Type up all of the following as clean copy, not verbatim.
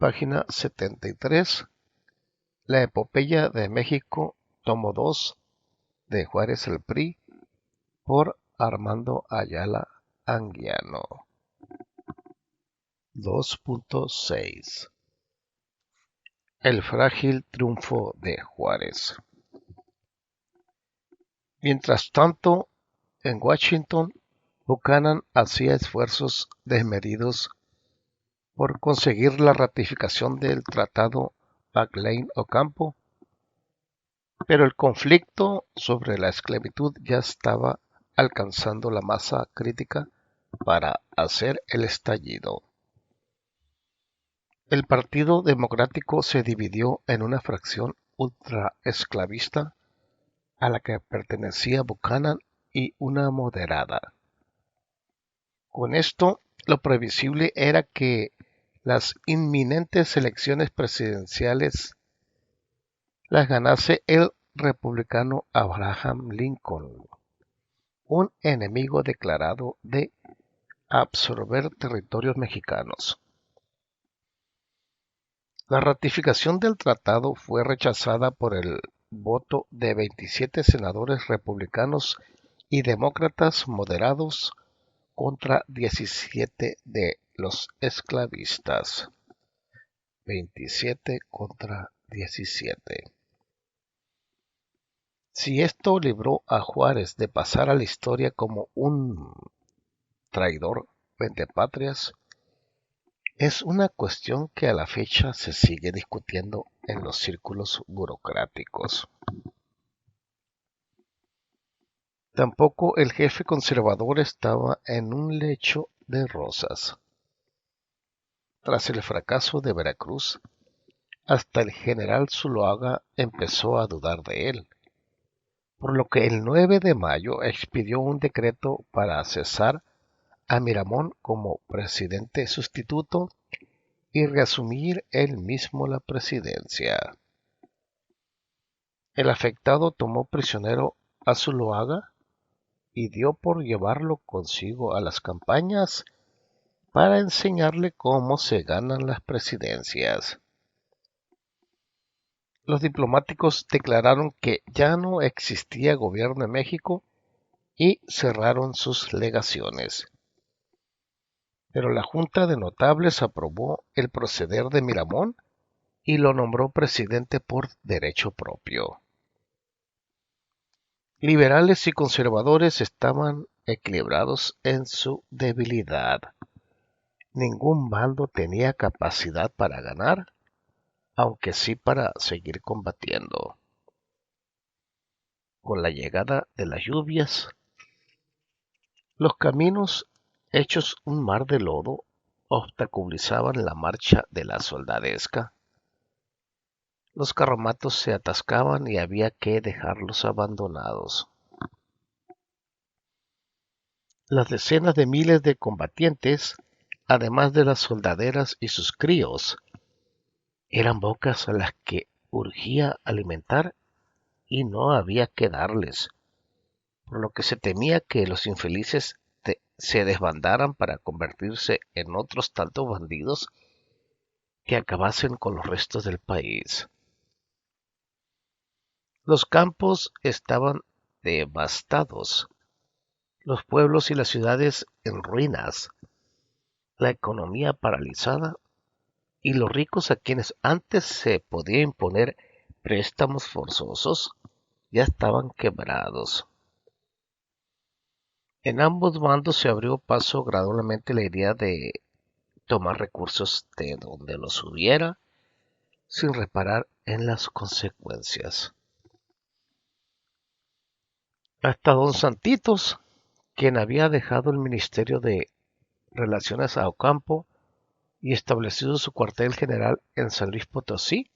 Página 73. La epopeya de México, tomo 2, de Juárez al PRI, por Armando Ayala Anguiano. 2.6. El frágil triunfo de Juárez. Mientras tanto, en Washington, Buchanan hacía esfuerzos desmedidos por conseguir la ratificación del Tratado McLean-Ocampo, pero el conflicto sobre la esclavitud ya estaba alcanzando la masa crítica para hacer el estallido. El Partido Democrático se dividió en una fracción ultraesclavista a la que pertenecía Buchanan y una moderada. Con esto, lo previsible era que las inminentes elecciones presidenciales las ganase el republicano Abraham Lincoln, un enemigo declarado de absorber territorios mexicanos. La ratificación del tratado fue rechazada por el voto de 27 senadores republicanos y demócratas moderados contra 17 de los esclavistas. 27 contra 17. Si esto libró a Juárez de pasar a la historia como un traidor vendepatrias, es una cuestión que a la fecha se sigue discutiendo en los círculos burocráticos. Tampoco el jefe conservador estaba en un lecho de rosas. Tras el fracaso de Veracruz, hasta el general Zuloaga empezó a dudar de él, por lo que el 9 de mayo expidió un decreto para cesar a Miramón como presidente sustituto y reasumir él mismo la presidencia. El afectado tomó prisionero a Zuloaga y dio por llevarlo consigo a las campañas para enseñarle cómo se ganan las presidencias. Los diplomáticos declararon que ya no existía gobierno en México y cerraron sus legaciones. Pero la Junta de Notables aprobó el proceder de Miramón y lo nombró presidente por derecho propio. Liberales y conservadores estaban equilibrados en su debilidad. Ningún bando tenía capacidad para ganar, aunque sí para seguir combatiendo. Con la llegada de las lluvias, los caminos, hechos un mar de lodo, obstaculizaban la marcha de la soldadesca. Los carromatos se atascaban y había que dejarlos abandonados. Las decenas de miles de combatientes, además de las soldaderas y sus críos, eran bocas a las que urgía alimentar y no había que darles, por lo que se temía que los infelices se desbandaran para convertirse en otros tantos bandidos que acabasen con los restos del país. Los campos estaban devastados, los pueblos y las ciudades en ruinas, la economía paralizada y los ricos a quienes antes se podía imponer préstamos forzosos ya estaban quebrados. En ambos bandos se abrió paso gradualmente la idea de tomar recursos de donde los hubiera sin reparar en las consecuencias. Hasta don Santitos, quien había dejado el Ministerio de Relaciones a Ocampo y establecido su cuartel general en San Luis Potosí,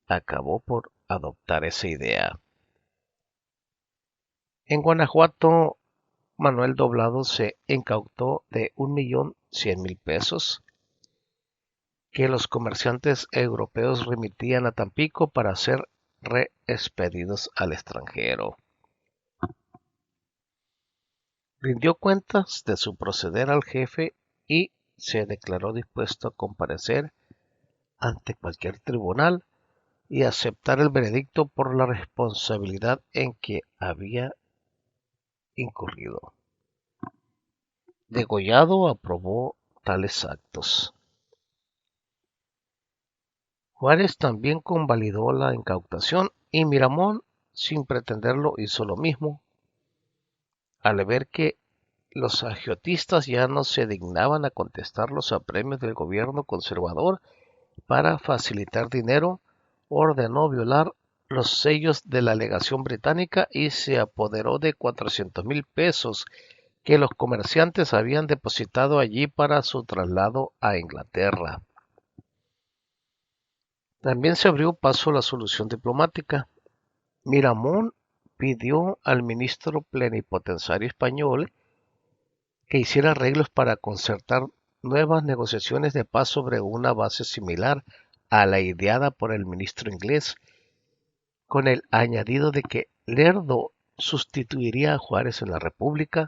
acabó por adoptar esa idea. En Guanajuato, Manuel Doblado se incautó de 1.100.000 pesos que los comerciantes europeos remitían a Tampico para ser reexpedidos al extranjero. Rindió cuentas de su proceder al jefe y se declaró dispuesto a comparecer ante cualquier tribunal y aceptar el veredicto por la responsabilidad en que había incurrido. Degollado aprobó tales actos. Juárez también convalidó la incautación y Miramón, sin pretenderlo, hizo lo mismo. Al ver que los agiotistas ya no se dignaban a contestar los apremios del gobierno conservador para facilitar dinero, ordenó violar los sellos de la legación británica y se apoderó de 400,000 pesos que los comerciantes habían depositado allí para su traslado a Inglaterra. También se abrió paso a la solución diplomática. Miramón pidió al ministro plenipotenciario español que hiciera arreglos para concertar nuevas negociaciones de paz sobre una base similar a la ideada por el ministro inglés, con el añadido de que Lerdo sustituiría a Juárez en la República,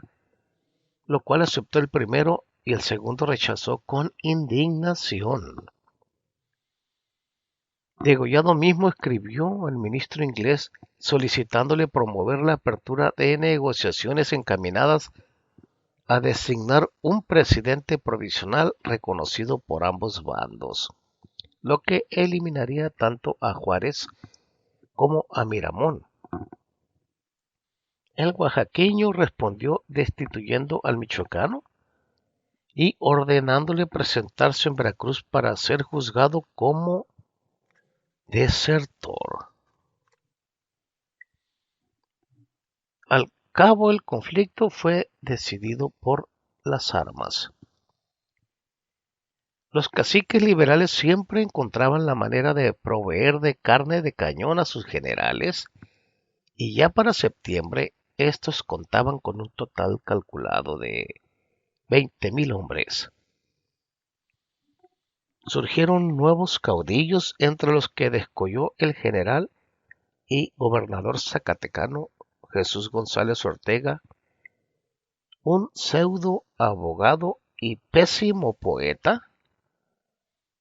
lo cual aceptó el primero y el segundo rechazó con indignación. Degollado mismo escribió al ministro inglés solicitándole promover la apertura de negociaciones encaminadas a designar un presidente provisional reconocido por ambos bandos, lo que eliminaría tanto a Juárez como a Miramón. El oaxaqueño respondió destituyendo al michoacano y ordenándole presentarse en Veracruz para ser juzgado como desertor. Al cabo, el conflicto fue decidido por las armas. Los caciques liberales siempre encontraban la manera de proveer de carne de cañón a sus generales, y ya para septiembre estos contaban con un total calculado de 20,000 hombres. Surgieron nuevos caudillos, entre los que descolló el general y gobernador zacatecano Jesús González Ortega, un pseudo abogado y pésimo poeta,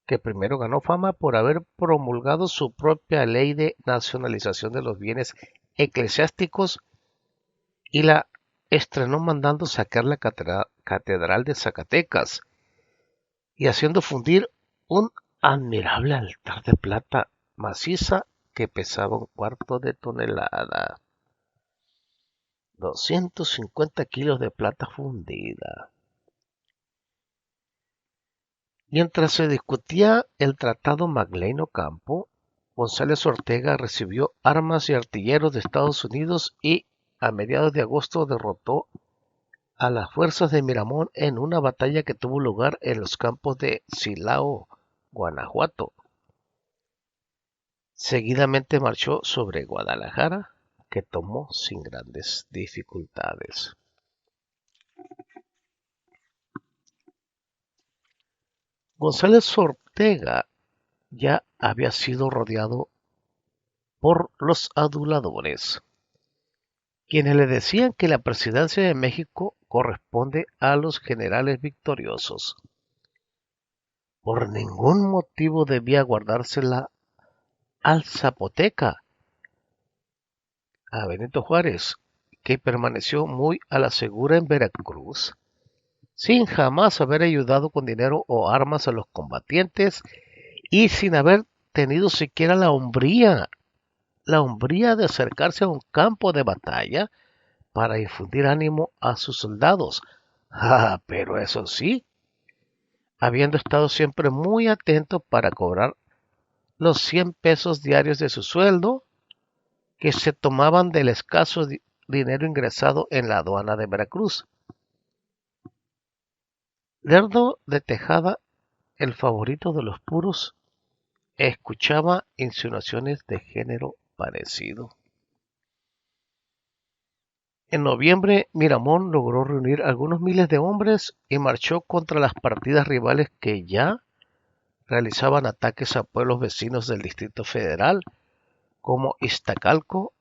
que primero ganó fama por haber promulgado su propia ley de nacionalización de los bienes eclesiásticos y la estrenó mandando sacar la catedral de Zacatecas y haciendo fundir un admirable altar de plata maciza que pesaba 1/4 de tonelada. 250 kilos de plata fundida. Mientras se discutía el Tratado Magleino-Campo, González Ortega recibió armas y artilleros de Estados Unidos y a mediados de agosto derrotó a las fuerzas de Miramón en una batalla que tuvo lugar en los campos de Silao, Guanajuato. Seguidamente marchó sobre Guadalajara, que tomó sin grandes dificultades. González Ortega ya había sido rodeado por los aduladores, quienes le decían que la presidencia de México corresponde a los generales victoriosos. Por ningún motivo debía guardársela al zapoteca, a Benito Juárez, que permaneció muy a la segura en Veracruz, sin jamás haber ayudado con dinero o armas a los combatientes y sin haber tenido siquiera la hombría de acercarse a un campo de batalla para infundir ánimo a sus soldados. Pero eso sí, habiendo estado siempre muy atento para cobrar los 100 pesos diarios de su sueldo, que se tomaban del escaso dinero ingresado en la aduana de Veracruz. Lerdo de Tejada, el favorito de los puros, escuchaba insinuaciones de género parecido. En noviembre, Miramón logró reunir algunos miles de hombres y marchó contra las partidas rivales que ya realizaban ataques a pueblos vecinos del Distrito Federal, como Iztacalco,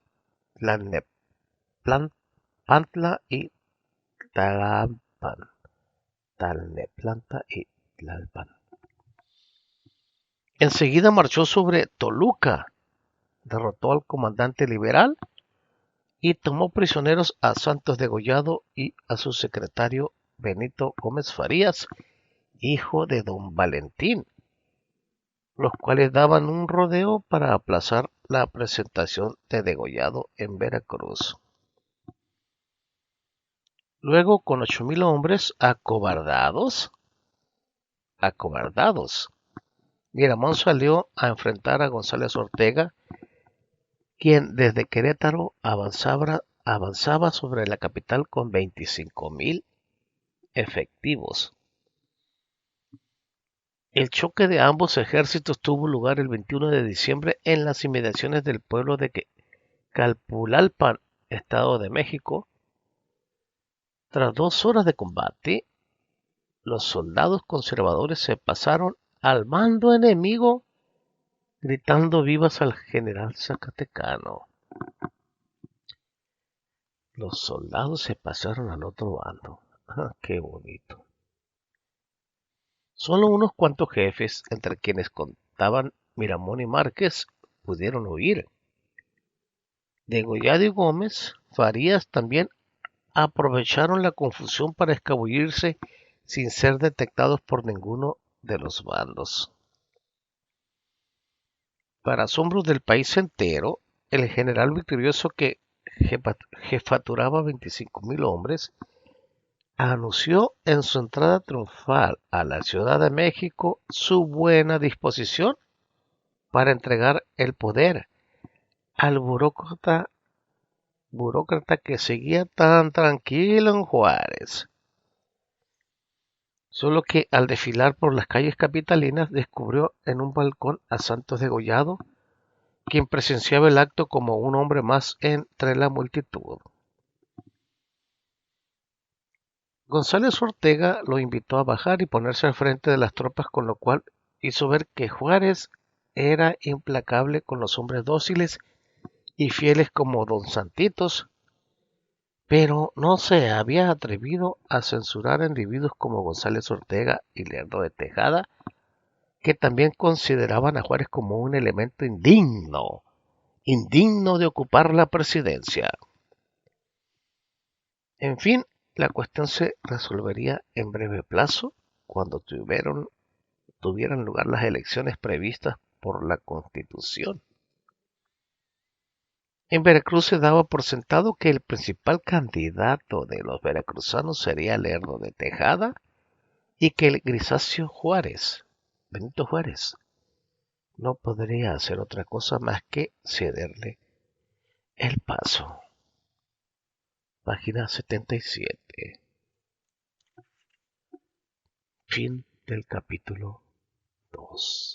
Tlalnepantla y Tlalpan. Enseguida marchó sobre Toluca, derrotó al comandante liberal y tomó prisioneros a Santos Degollado y a su secretario Benito Gómez Farías, hijo de don Valentín, los cuales daban un rodeo para aplazar la presentación de Degollado en Veracruz. Luego, con 8,000 hombres acobardados, Miramón salió a enfrentar a González Ortega, quien desde Querétaro avanzaba sobre la capital con 25,000 efectivos. El choque de ambos ejércitos tuvo lugar el 21 de diciembre en las inmediaciones del pueblo de Calpulalpan, Estado de México. Tras 2 horas de combate, los soldados conservadores se pasaron al bando enemigo, gritando vivas al general zacatecano. Los soldados se pasaron al otro bando. ¡Qué bonito! Solo unos cuantos jefes, entre quienes contaban Miramón y Márquez, pudieron huir. Degollado y Gómez Farías también aprovecharon la confusión para escabullirse sin ser detectados por ninguno de los bandos. Para asombro del país entero, el general victorioso que jefaturaba 25,000 hombres anunció en su entrada triunfal a la Ciudad de México su buena disposición para entregar el poder al burócrata que seguía tan tranquilo en Juárez. Solo que al desfilar por las calles capitalinas descubrió en un balcón a Santos Degollado, quien presenciaba el acto como un hombre más entre la multitud. González Ortega lo invitó a bajar y ponerse al frente de las tropas, con lo cual hizo ver que Juárez era implacable con los hombres dóciles y fieles como don Santitos, pero no se había atrevido a censurar a individuos como González Ortega y Lerdo de Tejada, que también consideraban a Juárez como un elemento indigno de ocupar la presidencia. En fin, la cuestión se resolvería en breve plazo cuando tuvieran lugar las elecciones previstas por la Constitución. En Veracruz se daba por sentado que el principal candidato de los veracruzanos sería Lerdo de Tejada y que el grisáceo Juárez, Benito Juárez, no podría hacer otra cosa más que cederle el paso. Página 77. Fin del capítulo 2.